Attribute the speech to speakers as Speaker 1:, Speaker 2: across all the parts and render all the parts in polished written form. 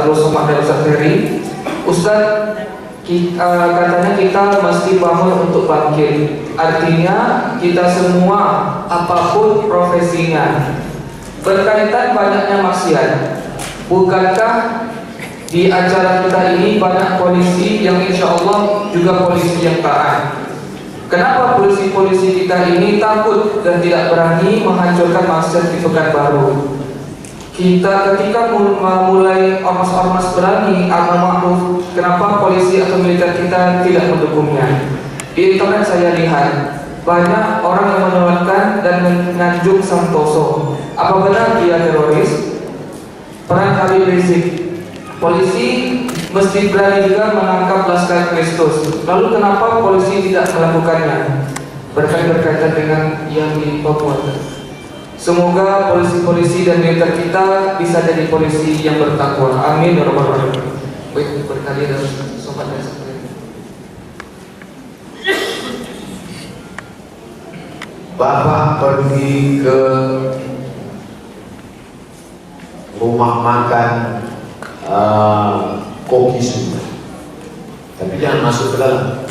Speaker 1: Abdul Somad dan Ustaz Ferry. Ustaz, katanya kita mesti bangun untuk bangkit. Artinya kita semua apapun profesinya. Berkaitan banyaknya maksiat, bukankah di acara kita ini banyak polisi yang insya Allah juga polisi yang taat? Kenapa polisi-polisi kita ini takut dan tidak berani menghancurkan maksiat di Pekanbaru? Kita ketika mulai ormas-ormas berani amar ma'ruf, kenapa polisi atau militer kita tidak mendukungnya? Di internet saya lihat banyak orang yang menyolatkan dan menyanjung Santoso. Apa benar dia teroris? Peran Habib Rizik, polisi mesti berani juga menangkap Laskar Kristus. Lalu kenapa polisi tidak melakukannya? Berkaitan dengan yang di Papua. Semoga polisi-polisi dan militer kita bisa jadi polisi yang bertakwa. Amin ya rabbal alamin. Baik, berkali dan sobat dan sekalian.
Speaker 2: Bapak pergi ke rumah makan Koki Sunda, tapi jangan masuk ke dalam.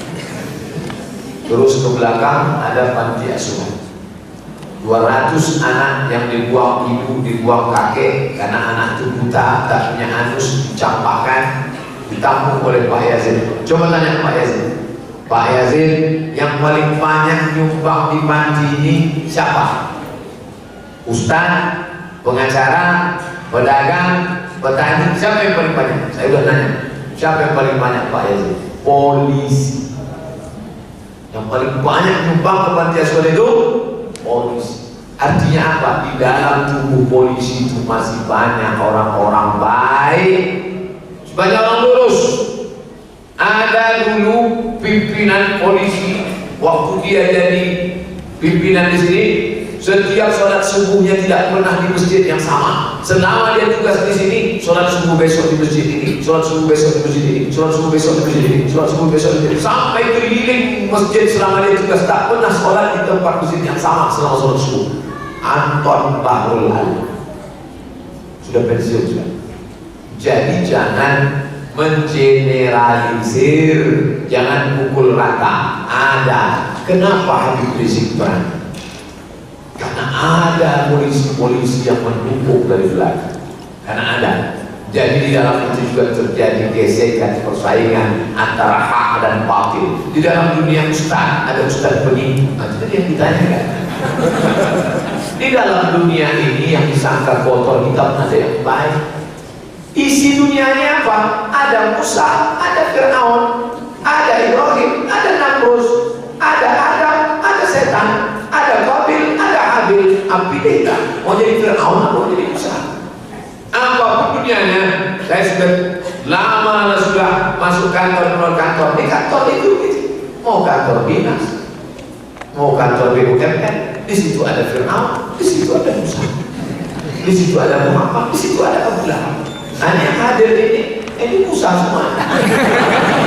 Speaker 2: Terus ke belakang ada panti asuhan. 200 anak yang dibuang ibu, dibuang kakek karena anak itu buta, tak punya anus, dicampakkan, ditampung oleh Pak Yazid. Coba tanya Pak Yazid, Pak Yazid, yang paling banyak nyumbang di panti ini siapa? Ustaz, pengacara, pedagang, petani, siapa yang paling banyak? Saya udah nanya, siapa yang paling banyak Pak Yazid? Polisi. Yang paling banyak nyumbang ke panti asuhan itu polisi. Artinya apa? Di dalam tubuh polisi itu masih banyak orang-orang baik, banyak orang lurus. Ada dulu pimpinan polisi, waktu dia jadi pimpinan di sini, setiap sholat subuhnya tidak pernah di masjid yang sama. Selama dia tugas di sini, sholat subuh besok di masjid ini, sholat subuh besok di masjid ini, sholat subuh besok di masjid ini, sholat subuh besok di masjid ini, sampai keliling masjid selama dia tugas. Tak pernah sholat di tempat masjid yang sama selama sholat subuh. Anton Bahrul Ali sudah pensiun sudah. Jadi jangan mengeneralisir, jangan pukul rata. Ada. Kenapa Habib Rizik berani? Karena ada polisi-polisi yang mendukung dari belakang. Karena ada. Jadi di dalam itu juga terjadi gesekan, persaingan antara hak dan batil. Di dalam dunia ustaz ada ustaz penipu. Jadi yang ditanyakan. Di dalam dunia ini yang disangka kotor hitam ada yang baik. Isi dunianya apa? Ada Musa, ada Fir'aun, ada Ibrahim, ada Namrus, ada Adam, ada setan, ada Qabil, ada Habil. Pilihlah, mau jadi Fir'aun atau mau jadi Musa. Apapun dunianya, saya sudah lama sudah masuk kantor, keluar kantor. Di kantor itu mau kantor dinas, mau kantor BUMN, di situ ada Fir'aun, di situ ada Musa, di situ ada Muhammad, di situ ada Abu Lahab. Nah, yang hadir ini Musa semua.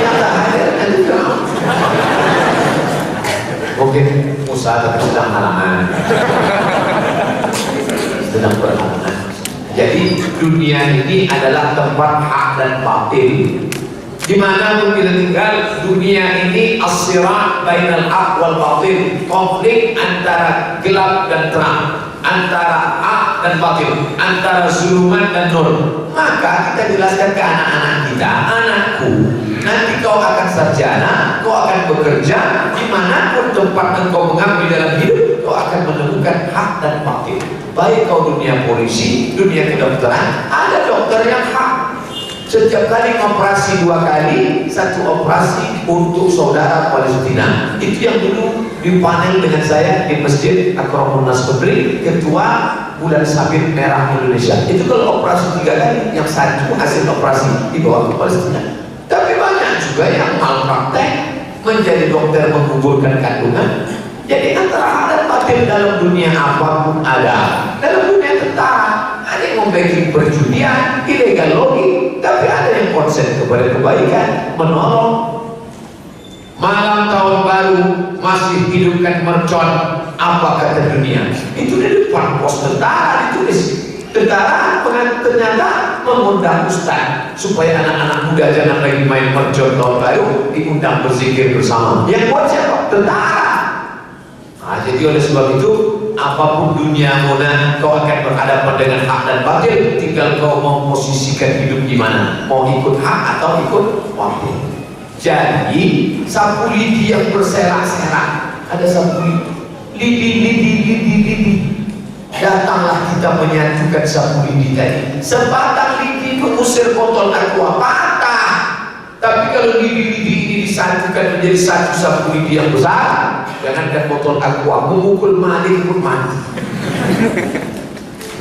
Speaker 2: Yang tak hadir nanti Fir'aun. Mungkin Musa tapi sedang halangan, sedang berhalangan. Jadi dunia ini adalah tempat hak dan batil. Di mana pun kita tinggal, dunia ini as-sira' bainal haq wal batil, konflik antara gelap dan terang, antara hak dan batil, antara zulumat dan nur. Maka kita jelaskan ke anak-anak kita, anakku, nanti kau akan sarjana, kau akan bekerja, dimanapun tempat engkau mengambil dalam hidup, kau akan menemukan hak dan batil. Baik kau dunia polisi, dunia kedokteran, ada dokter yang hak. Setiap kali operasi 2 kali, 1 operasi untuk saudara Palestina. Itu yang dulu dipanel dengan saya di Masjid Akramun Nas Kebri, ketua Bulan Sabit Merah Indonesia. Itu kalau operasi 3 kali, yang 1 hasil operasi dibawa ke Palestina. Tapi banyak juga yang malpraktek menjadi dokter menggugurkan kandungan. Jadi antara hak dan batil dalam dunia apapun ada. Dalam dunia tentara ada yang membagi perjudian, ilegal logik, tapi ada yang konsen kepada kebaikan, menolong. Malam tahun baru masih hidupkan mercon, apa kata dunia? Itu di depan pos tentara ditulis, Tentara ternyata mengundang ustaz supaya anak-anak muda jangan lagi main mercon tahun baru, diundang berzikir bersama. Yang buat siapa? Tentara. Nah, jadi oleh sebab itu, apapun dunia mona, kau akan berhadapan dengan hak dan batil. Tinggal kau mau posisikan hidup gimana, mau ikut hak atau ikut batil. Jadi sapu lidi yang berserak-serak, ada sapu lidi. Datanglah kita menyatukan sapu lidi tadi. Sebatang lidi mengusir botol aqua, patah. Tapi kalau lidi-lidi ini disatukan menjadi satu sapu lidi yang besar, jangankan botol aqua, memukul maling pun mati.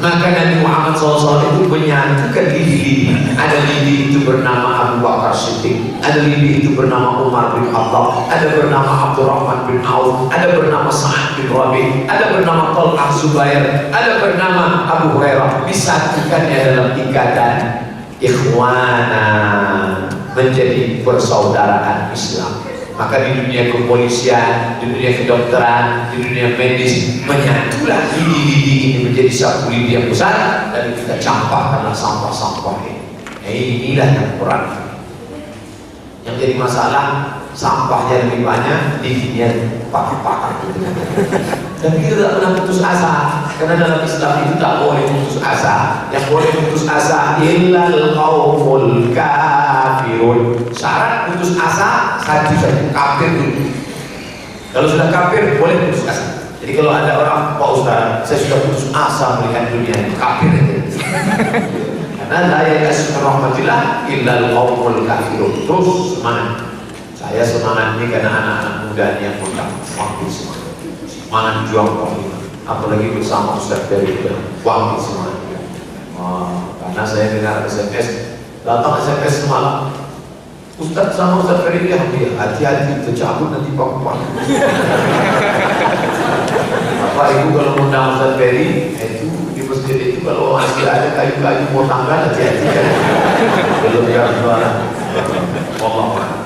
Speaker 2: Maka Nabi Muhammad SAW itu menyatukan lidi-lidi. Ada lidi itu bernama Abu Bakar Siddiq, ada lidi itu bernama Umar bin Khattab, ada bernama Abdurrahman bin Auf, ada bernama Sa'ad bin Rabi', ada bernama Talha Zubair, ada bernama Abu Hurairah. Disatukannya dalam ikatan ikhwana, menjadi persaudaraan Islam. Maka di dunia kepolisian, di dunia kedokteran, di dunia medis, menyatulah lidi-lidi ini menjadi sapu lidi yang besar, dan kita campakkanlah sampah-sampah ini. Inilah yang kurang. Yang jadi masalah, sampahnya lebih banyak, lidinya pakar-pakar. Dan kita tidak pernah putus asa, karena dalam Islam itu tak boleh putus asa. Yang boleh putus asa illal qaumul kafirun. Syarat putus asa satu saja, kafir dulu. Kalau sudah kafir boleh putus asa. Jadi kalau ada orang, Pak Ustaz, saya sudah putus asa melihat dunia ini, kafir aja. Karena la ya'asu min rahmatillah illal qaumul kafirun. Terus semangat. Saya semangat ini karena anak-anak muda ini yang undang, waktu semangat. Semangat juang Panglima, apalagi bersama Ustaz Ferry, waktu semangat. Karena saya dengar SMS, datang SMS semalam, Ustaz sama Ustaz Ferry dia hati-hati tercabut nanti pak. Bapak Ibu kalau undang Ustaz Ferry itu di masjid itu, kalau masih ada kayu-kayu mau tangga hati-hati kan. Belum suara. Allah.